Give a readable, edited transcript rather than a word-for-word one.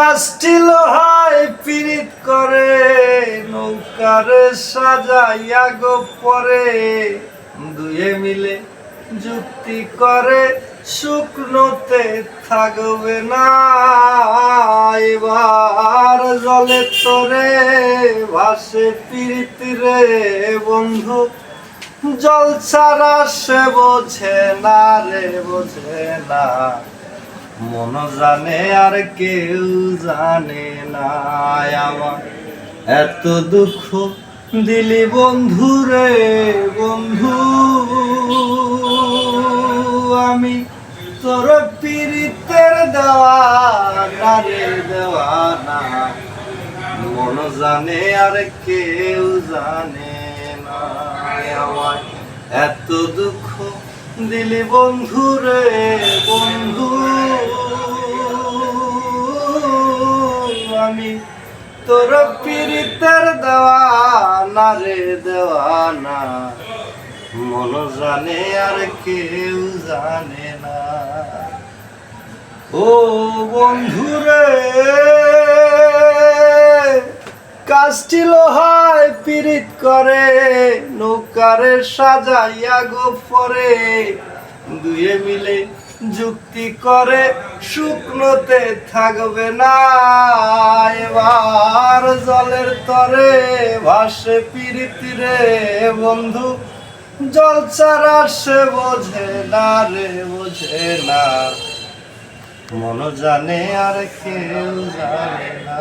কাষ্টি লোহায় পীড়িত করে নৌকারে সাজাইয়া গো পরে দুয়ে মিলে যুক্তি করে শুকনোতে থাকবে না এবার জলে তোরে ভাসে পীড়িত রে বন্ধু জল ছাড়া সে বোঝে না রে বোঝে না মন জানে আর কেউ জানে না আমার এত দুঃখ দিলি বন্ধু রে বন্ধু আমি তোর পীড়িতের দেওয়ানা রে দেওয়ানা মন জানে আর কেউ জানে না আমার এত দুঃখ দিলি বন্ধু রে বন্ধু আমি তোর পীড়িতের দেওয়ানা রে দেওয়ানা মন জানে আর কেউ জানে না ও বন্ধু রে কাষ্টি লোহায় পীড়িত করে নৌকারে সাজাইয়া গো পরে দুয়ে মিলে যুক্তি করে শুকনোতে থাকবে না এবার জলের তরে ভাসে পীড়িত রে বন্ধু জল ছাড়া সে বোঝে না রে বোঝে না মন জানে আর কেউ জানে না।